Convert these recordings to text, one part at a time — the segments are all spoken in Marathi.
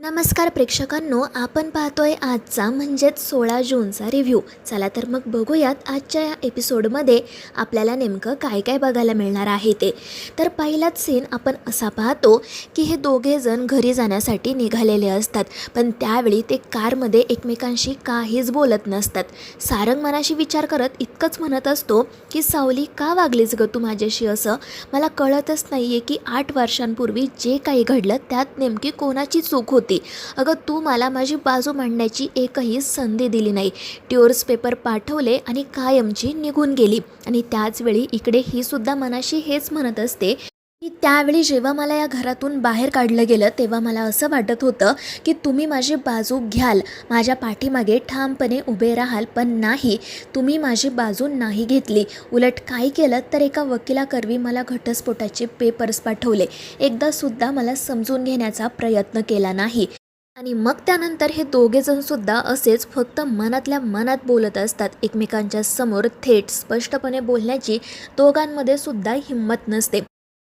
नमस्कार प्रेक्षकांनो, आपण पाहतोय आजचा म्हणजेच 16 जूनचा रिव्ह्यू. चला तर मग बघूयात आजच्या या एपिसोडमध्ये आपल्याला नेमकं काय काय बघायला मिळणार आहे ते. तर पहिलाच सीन आपण असा पाहतो की हे दोघे जण घरी जाण्यासाठी निघालेले असतात, पण त्यावेळी ते कारमध्ये एकमेकांशी काहीच बोलत नसतात. सारंग मनाशी विचार करत इतकंच म्हणत असतो की सावली, का वागलीस ग तू माझ्याशी असं? मला कळतच नाही आहे की 8 वर्षांपूर्वी जे काही घडलं त्यात नेमकी कोणाची चूक होती. अगं, तू मला माझी बाजू मांडण्याची एकही संधी दिली नाही. डिवोर्स पेपर पाठवले आणि कायमची निघून गेली. आणि त्याचवेळी इकडे ही सुद्धा मनाशी हेच म्हणत असते की त्यावेळी जेव्हा मला या घरातून बाहेर काढलं गेलं तेव्हा मला असं वाटत होतं की तुम्ही माझी बाजू घ्याल, माझ्या पाठीमागे ठामपणे उभे राहाल, पण नाही, तुम्ही माझी बाजू नाही घेतली. उलट काय केलं तर एका वकिलाकरवी मला घटस्फोटाचे पेपर्स पाठवले. एकदासुद्धा मला समजून घेण्याचा प्रयत्न केला नाही. आणि मग त्यानंतर हे दोघेजण सुद्धा असेच फक्त मनातल्या मनात बोलत असतात. एकमेकांच्या समोर थेट स्पष्टपणे बोलण्याची दोघांमध्ये सुद्धा हिंमत नसते.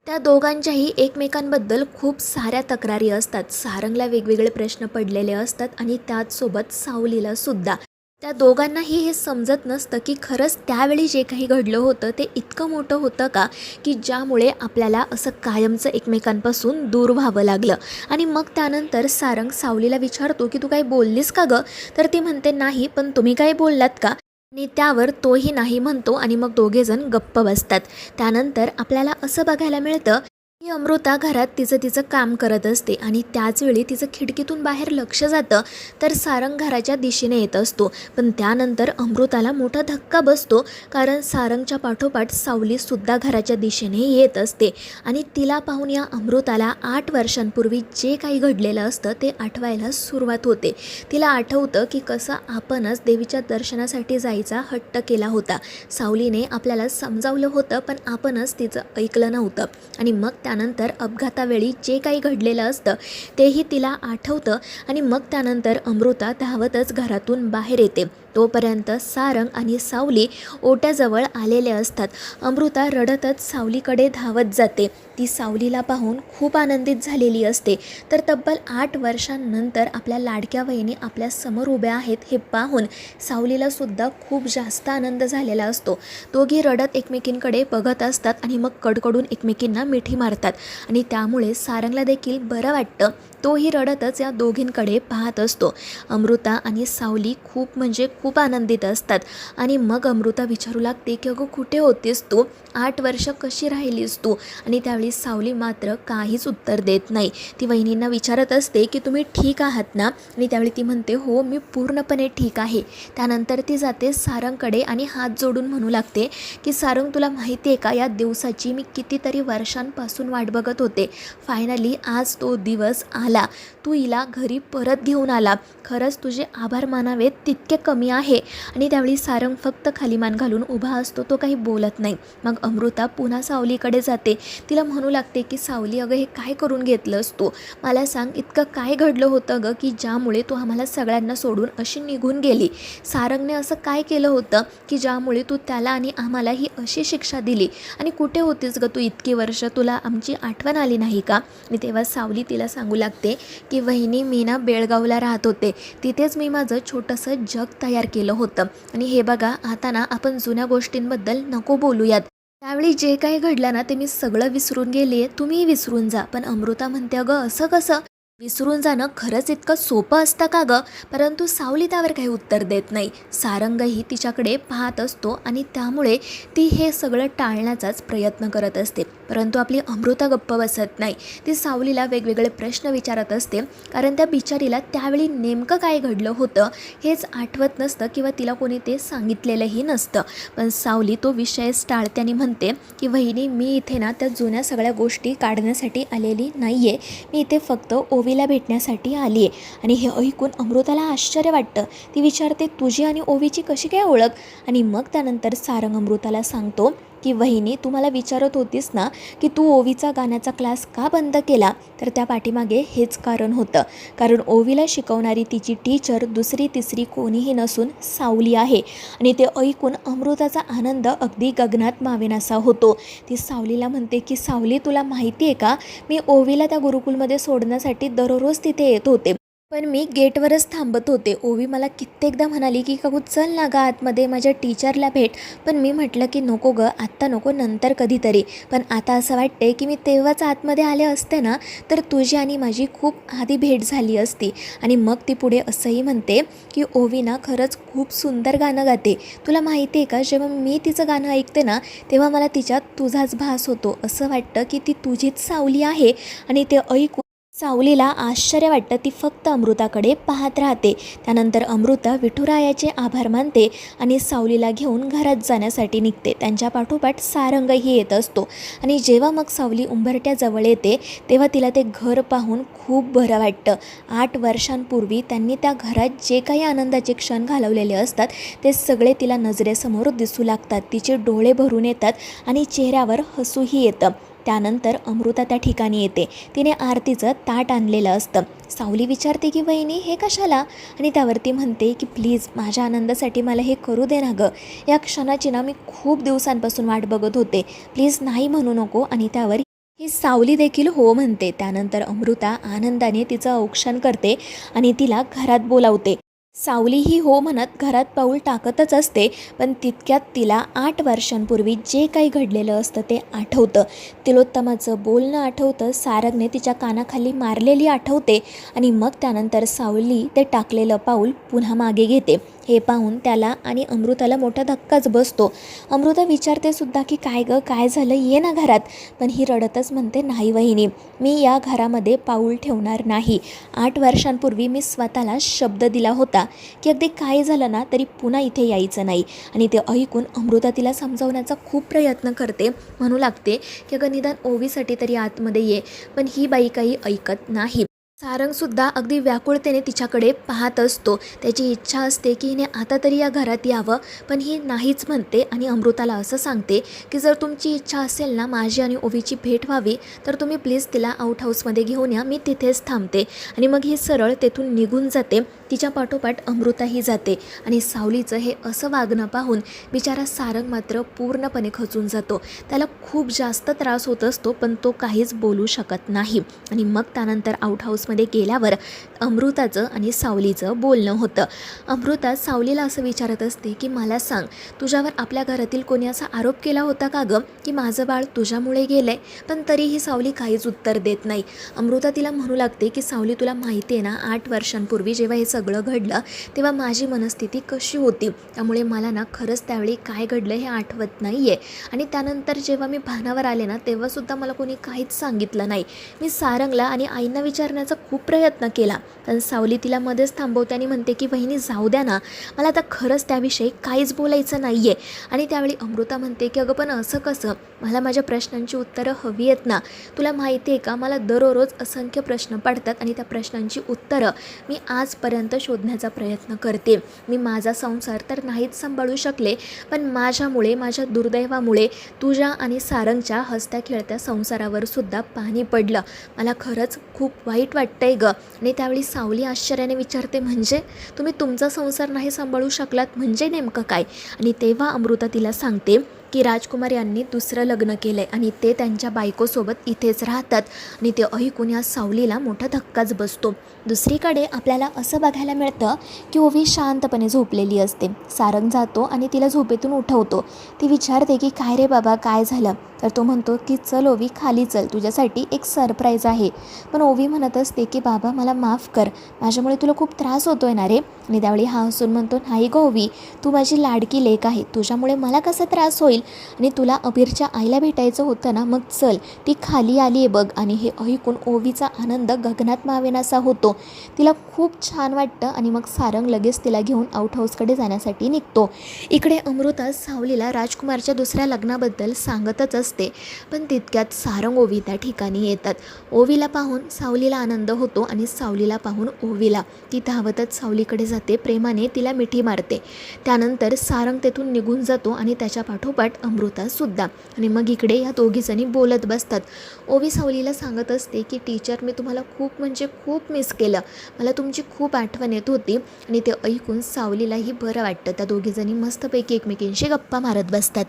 त्या दोघांच्याही एकमेकांबद्दल खूप साऱ्या तक्रारी असतात. सारंगला वेगवेगळे प्रश्न पडलेले असतात आणि त्याचसोबत सावलीला सुद्धा. त्या दोघांनाही हे समजत नसतं की खरंच त्यावेळी जे काही घडलं होतं ते इतकं मोठं होतं का, की ज्यामुळे आपल्याला असं कायमचं एकमेकांपासून दूर व्हावं लागलं. आणि मग त्यानंतर सारंग सावलीला विचारतो की तू काही बोललीस का गं? तर ती म्हणते नाही, पण तुम्ही काही बोललात का? आणि त्यावर तोही नाही म्हणतो आणि मग दोघेजण गप्प बसतात. त्यानंतर आपल्याला असं बघायला मिळतं की अमृता घरात तिचं तिचं काम करत असते आणि त्याचवेळी तिचं खिडकीतून बाहेर लक्ष जातं तर सारंग घराच्या दिशेने येत असतो. पण त्यानंतर अमृताला मोठा धक्का बसतो, कारण सारंगच्या पाठोपाठ सावलीसुद्धा घराच्या दिशेने येत असते. आणि तिला पाहून या अमृताला 8 वर्षांपूर्वी जे काही घडलेलं असतं ते आठवायला सुरुवात होते. तिला आठवतं की कसं आपणच देवीच्या दर्शनासाठी जायचा हट्ट केला होता. सावलीने आपल्याला समजावलं होतं, पण आपणच तिचं ऐकलं नव्हतं. आणि मग त्यानंतर अपघातावेळी जे काही घडलेलं असतं तेही तिला आठवतं. आणि मग त्यानंतर अमृता धावतच घरातून बाहेर येते. तोपर्यंत सारंग आणि सावली ओट्याजवळ आलेले असतात. अमृता रडतच सावलीकडे धावत जाते. ती सावलीला पाहून खूप आनंदित झालेली असते. तर तब्बल 8 वर्षांनंतर आपल्या लाडक्या वहिनी आपल्या समोर उभ्या आहेत हे पाहून सावलीला सुद्धा खूप जास्त आनंद झालेला असतो. दोघी रडत एकमेकींकडे बघत असतात आणि मग कडकडून एकमेकींना मिठी मारतात. आणि त्यामुळे सारंगला देखील बरं वाटतं. तोही रडतच या दोघींकडे पाहत असतो. अमृता आणि सावली खूप म्हणजे खूप आनंदित असतात. आणि मग अमृता विचारू लागते की अगं, कुठे होतीस तू? 8 वर्ष कशी राहिलीस तू? आणि त्यावेळी सावली मात्र काहीच उत्तर देत नाही. ती वहिनींना विचारत असते की तुम्ही ठीक आहात ना? आणि त्यावेळी ती म्हणते हो, मी पूर्णपणे ठीक आहे. त्यानंतर ती जाते सारंगकडे आणि हात जोडून म्हणू लागते की सारंग, तुला माहिती आहे का, या दिवसाची मी कितीतरी वर्षांपासून वाट बघत होते. फायनली आज तो दिवस आला. तू हिला घरी परत घेऊन आला. खरंच तुझे आभार मानावेत तितके कमी आहे. आणि त्यावेळी सारंग फक्त खाली मान घालून उभा असतो, तो काही बोलत नाही. मग अमृता पुन्हा सावलीकडे जाते. तिला म्हणू लागते की सावली, अगं हे काय करून घेतलंस तू? मला सांग, इतकं काय घडलं होतं गं की ज्यामुळे तू आम्हाला सगळ्यांना सोडून अशी निघून गेली? सारंगने असं काय केलं होतं की ज्यामुळे तू त्याला आणि आम्हाला ही अशी शिक्षा दिली? आणि कुठे होतीस गं तू इतकी वर्ष? तुला आमची आठवण आली नाही का? आणि तेव्हा सावली तिला सांगू लागते की वहिनी, मी ना बेळगावला राहत होते. तिथेच मी माझं छोटंसं जग तयार केलं होतं. आणि हे बघा, आता ना आपण जुन्या गोष्टींबद्दल नको बोलूयात. त्यावेळी जे काही घडलं ना ते मी सगळं विसरून गेली आहे, तुम्हीही विसरून जा. पण अमृता म्हणते, अगं असं कसं? विसरून जाणं खरंच इतकं सोपं असतं का गं? परंतु सावली त्यावर काही उत्तर देत नाही. सारंगही तिच्याकडे पाहत असतो आणि त्यामुळे ती हे सगळं टाळण्याचाच प्रयत्न करत असते. परंतु आपली अमृता गप्प बसत नाही. ती सावलीला वेगवेगळे प्रश्न विचारत असते, कारण त्या बिचारीला त्यावेळी नेमकं काय घडलं होतं हेच आठवत नसतं किंवा तिला कोणी ते सांगितलेलंही नसतं. पण सावली तो विषयच टाळते आणि म्हणते की वहिनी, मी इथे ना त्या जुन्या सगळ्या गोष्टी काढण्यासाठी आलेली नाही आहे. मी इथे फक्त ओवीला भेटण्यासाठी आली आहे. आणि हे ऐकून अमृताला आश्चर्य वाटतं. ती विचारते, तुझी आणि ओवीची कशी काय ओळख? आणि मग त्यानंतर सारंग अमृताला सांगतो की वहिनी, तू मला विचारत होतीस ना की तू ओवीचा गाण्याचा क्लास का बंद केला? तर त्या पाठीमागे हेच कारण होतं. कारण ओवीला शिकवणारी तिची टीचर दुसरी तिसरी कोणीही नसून सावली आहे. आणि ते ऐकून अमृताचा आनंद अगदी गगनात मावेनासा होतो. ती सावलीला म्हणते की सावली, तुला माहिती आहे का, मी ओवीला त्या गुरुकुलमध्ये सोडण्यासाठी दररोज तिथे येत होते. पण मी गेटवरच थांबत होते. ओवी मला कित्येकदा म्हणाली की काकू चल ना गं आतमध्ये माझ्या टीचरला भेट. पण मी म्हटलं की नको गं, आत्ता नको, नंतर कधीतरी. पण आता असं वाटते की मी तेव्हाच आतमध्ये आले असते ना, तर तुझी आणि माझी खूप आधी भेट झाली असती. आणि मग ती पुढे असंही म्हणते की ओवी ना खरंच खूप सुंदर गाणं गाते. तुला माहिती आहे का, जेव्हा मी तिचं गाणं ऐकते ना, तेव्हा मला तिच्यात तुझाच भास होतो. असं वाटतं की ती तुझीच सावली आहे. आणि ते ऐकून सावलीला आश्चर्य वाटतं. ती फक्त अमृताकडे पाहत राहते. त्यानंतर अमृता विठुरायाचे आभार मानते आणि सावलीला घेऊन घरात जाण्यासाठी निघते. त्यांच्या पाठोपाठ सारंगही येत असतो. आणि जेव्हा मग सावली उंबरठ्याजवळ येते तेव्हा तिला ते घर पाहून खूप बरं वाटतं. 8 वर्षांपूर्वी त्यांनी त्या घरात जे काही आनंदाचे क्षण घालवलेले असतात ते सगळे तिला नजरेसमोर दिसू लागतात. तिचे डोळे भरून येतात आणि चेहऱ्यावर हसूही येतं. त्यानंतर अमृता त्या ठिकाणी येते. तिने आरतीचं ताट आणलेलं असतं. सावली विचारते की वहिनी हे कशाला, आणि त्यावरती म्हणते की प्लीज माझ्या आनंदासाठी मला हे करू दे ना गं. या क्षणाची ना मी खूप दिवसांपासून वाट बघत होते. प्लीज नाही म्हणू नको. आणि त्यावर ही सावली देखील हो म्हणते. त्यानंतर अमृता आनंदाने तिचं औक्षण करते आणि तिला घरात बोलावते. सावली ही हो म्हणत घरात पाऊल टाकतच असते. पण तितक्यात तिला 8 वर्षांपूर्वी जे काही घडलेलं असतं ते आठवतं. तिलोत्तमाचं बोलणं आठवतं. सारंगने तिच्या कानाखाली मारलेली आठवते. आणि मग त्यानंतर सावली ते टाकलेलं पाऊल पुन्हा मागे घेते. हे पाहून त्याला आणि अमृताला मोठा धक्काच बसतो. अमृता विचारते सुद्धा की काय गं, काय झालं, ये ना घरात. पण ही रडतच म्हणते नाही वहिनी, मी या घरामध्ये पाऊल ठेवणार नाही. 8 वर्षांपूर्वी मी स्वतःला शब्द दिला होता की अगदी काय झालं ना तरी पुन्हा इथे यायचं नाही. आणि ते ऐकून अमृता तिला समजावण्याचा खूप प्रयत्न करते. म्हणू लागते की अगं निदान ओवीसाठी तरी आतमध्ये ये. पण ही बाई काही ऐकत नाही. सारंगसुद्धा अगदी व्याकुळतेने तिच्याकडे पाहत असतो. त्याची इच्छा असते की हिने आता तरी या घरात यावं. पण ही नाहीच म्हणते आणि अमृताला असं सांगते की जर तुमची इच्छा असेल ना माझी आणि ओवीची भेट व्हावी तर तुम्ही प्लीज तिला आउट हाऊसमध्ये घेऊन या, मी तिथेच थांबते. आणि मग ही सरळ तेथून निघून जाते. तिच्या पाठोपाठ अमृताही जाते. आणि सावलीचं हे असं वागणं पाहून बिचारा सारंग मात्र पूर्णपणे खचून जातो. त्याला खूप जास्त त्रास होत असतो पण तो काहीच बोलू शकत नाही. आणि मग त्यानंतर आउट हाऊसमध्ये गेल्यावर अमृताचं आणि सावलीचं बोलणं होतं. अमृता सावलीला असं विचारत असते की मला सांग, तुझ्यावर आपल्या घरातील कोणी असा आरोप केला होता का गं की माझं बाळ तुझ्यामुळे गेलंय? पण तरीही सावली काहीच उत्तर देत नाही. अमृता तिला म्हणू लागते की सावली तुला माहिती आहे ना, 8 वर्षांपूर्वी जेव्हा हे सगळं घडलं तेव्हा माझी मनस्थिती कशी होती. त्यामुळे मला ना खरंच त्यावेळी काय घडलं हे आठवत नाही आहे. आणि त्यानंतर जेव्हा मी भानावर आले ना तेव्हासुद्धा मला कोणी काहीच सांगितलं नाही. मी सारंगला आणि आईंना विचारण्याचा खूप प्रयत्न केला. पण सावली तिला मध्येच थांबवते आणि म्हणते की वहिनी जाऊ द्या ना, मला आता खरंच त्याविषयी काहीच बोलायचं नाही आहे. आणि त्यावेळी अमृता म्हणते की अगं पण असं कसं, मला माझ्या प्रश्नांची उत्तरं हवी आहेत ना. तुला माहिती आहे का, मला दररोज असंख्य प्रश्न पडतात आणि त्या प्रश्नांची उत्तरं मी आजपर्यंत शोधण्याचा प्रयत्न करते. मी माझा संसार तर नाहीच सांभाळू शकले, पण माझ्यामुळे, माझ्या दुर्दैवामुळे तुझ्या आणि सारंगच्या हसत्या खेळत्या संसारावर सुद्धा पाणी पडलं. मला खरंच खूप वाईट वाटतंय गं. आणि त्यावेळी सावली आश्चर्याने विचारते म्हणजे तुम्ही तुमचा संसार नाही सांभाळू शकलात म्हणजे नेमकं काय? आणि तेव्हा अमृता तिला सांगते की राजकुमार यांनी दुसरं लग्न केलं आहे आणि ते त्यांच्या बायकोसोबत इथेच राहतात. आणि ते ऐकून या सावलीला मोठा धक्काच बसतो. दुसरीकडे आपल्याला असं बघायला मिळतं की ओवी शांतपणे झोपलेली असते. सारंग जातो आणि तिला झोपेतून उठवतो. ती विचारते की काय रे बाबा, काय झालं? तर तो म्हणतो की चल ओवी, खाली चल, तुझ्यासाठी एक सरप्राईज आहे. पण ओवी म्हणत असते की बाबा मला माफ कर, माझ्यामुळे तुला खूप त्रास होतोय ना रे. आणि त्यावेळी हा हसून म्हणतो नाही गं ओवी, तू माझी लाडकी लेक आहे, तुझ्यामुळे मला कसा त्रास होईल? आणि तुला अबीरच्या आईला भेटायचं होतं ना, मग चल, ती खाली आली आहे बघ. आणि हे ऐकून ओवीचा आनंद गगनात मावेनासा होतो. तिला खूप छान वाटतं. आणि मग सारंग लगेच तिला घेऊन आउट हाऊसकडे जाण्यासाठी निघतो. इकडे अमृता सावलीला राजकुमारच्या दुसऱ्या लग्नाबद्दल सांगतच असते. पण तितक्यात सारंग ओवी त्या ठिकाणी येतात. ओवीला पाहून सावलीला आनंद होतो आणि सावलीला पाहून ओवीला. ती धावतच सावलीकडे जाते, प्रेमाने तिला मिठी मारते. त्यानंतर सारंग तेथून निघून जातो आणि त्याच्या पाठोपाठ अमृतासुद्धा. आणि मग इकडे या दोघीजणी बोलत बसतात. ओवी सावलीला सांगत असते की टीचर, मी तुम्हाला खूप म्हणजे खूप मिस केलं, मला तुमची खूप आठवण येत होती. आणि ते ऐकून सावलीलाही बरं वाटतं. त्या दोघीजणी मस्तपैकी एकमेकींशी गप्पा मारत बसतात.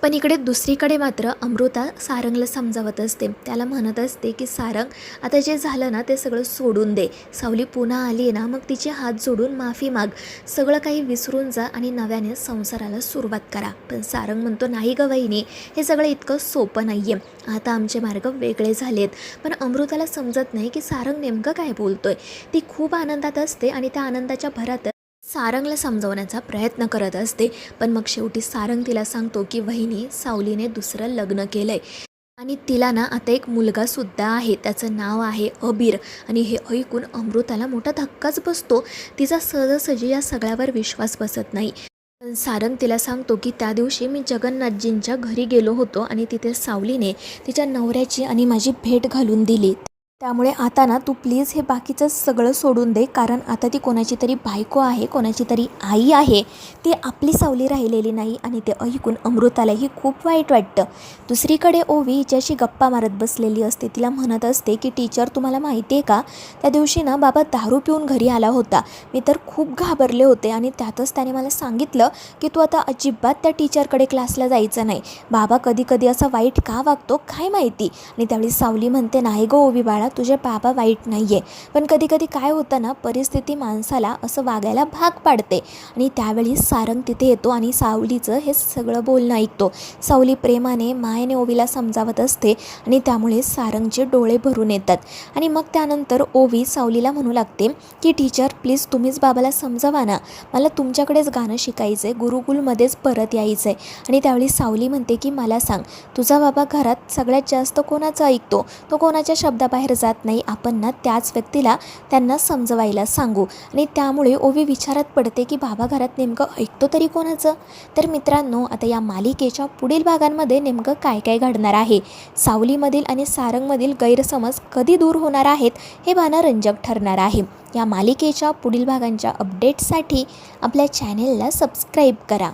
पण इकडे दुसरीकडे मात्र अमृता सारंगला समजावत असते. त्याला म्हणत असते की सारंग, आता जे झालं ना ते सगळं सोडून दे. सावली पुन्हा आली ना मग तिचे हात जोडून माफी माग. सगळं काही विसरून जा आणि नव्याने संसाराला सुरुवात करा. पण सारंग म्हणतो, नाही ग वहिनी, हे सगळं इतकं सोपं नाही आहे. आता आमचे मार्ग वेगळे झालेत. पण अमृताला समजत नाही की सारंग नेमकं काय बोलतोय. ती खूप आनंदात असते आणि त्या आनंदाच्या भरात सारंगला समजवण्याचा प्रयत्न करत असते. पण मग शेवटी सारंग तिला सांगतो की वहिनी, सावलीने दुसरं लग्न केलंय आणि तिला ना आता एक मुलगासुद्धा आहे. त्याचं नाव आहे अबीर. आणि हे ऐकून अमृताला मोठा धक्काच बसतो. तिचा सहजासहजी या सगळ्यावर विश्वास बसत नाही. पण सारंग तिला सांगतो की त्या दिवशी मी जगन्नाथजींच्या घरी गेलो होतो आणि तिथे सावलीने तिच्या नवऱ्याची आणि माझी भेट घालून दिली. त्यामुळे आता ना तू प्लीज हे बाकीचं सगळं सोडून दे, कारण आता ती कोणाची तरी बायको आहे, कोणाची तरी आई आहे. ती आपली सावली राहिलेली नाही. आणि ते ऐकून अमृतालाही खूप वाईट वाटतं. दुसरीकडे ओवी हिच्याशी गप्पा मारत बसलेली असते. तिला म्हणत असते की टीचर, तुम्हाला माहिती आहे का, त्या दिवशी ना बाबा दारू पिऊन घरी आला होता. मी तर खूप घाबरले होते आणि त्यातच त्याने मला सांगितलं की तू आता अजिबात त्या टीचरकडे क्लासला जायचं नाही. बाबा कधी कधी असा वाईट का वागतो काय माहिती. आणि त्यावेळी सावली म्हणते, नाही गो ओवी बाळा, तुझे बाबा वाईट नाही आहे, पण कधी कधी काय होतं ना, परिस्थिती माणसाला असं वागायला भाग पाडते. आणि त्यावेळी सारंग तिथे येतो आणि सावलीचं हे सगळं बोलणं ऐकतो. सावली प्रेमाने मायेने ओवीला समजावत असते आणि त्यामुळे सारंगचे डोळे भरून येतात. आणि मग त्यानंतर ओवी सावलीला म्हणू लागते की टीचर प्लीज तुम्हीच बाबाला समजावा ना, मला तुमच्याकडेच गाणं शिकायचं आहे, गुरुकुलमध्येच परत यायचं आहे. आणि त्यावेळी सावली म्हणते की मला सांग, तुझा बाबा घरात सगळ्यात जास्त कोणाचं ऐकतो, तो कोणाच्या शब्दाबाहेर जात नाही. आपण ना त्याच व्यक्तीला त्यांना समजवायला सांगू. आणि त्यामुळे ओवी विचारात पडते की बाबा घरात नेमकं ऐकतो तरी कोणाचं. तर मित्रांनो, आता या मालिकेच्या पुढील भागांमध्ये नेमकं काय काय घडणार आहे, सावलीमधील आणि सारंगमधील गैरसमज कधी दूर होणार आहेत, हे पाहणं रंजक ठरणार आहे. या मालिकेच्या पुढील भागांच्या अपडेट्ससाठी आपल्या चॅनेलला सबस्क्राईब करा.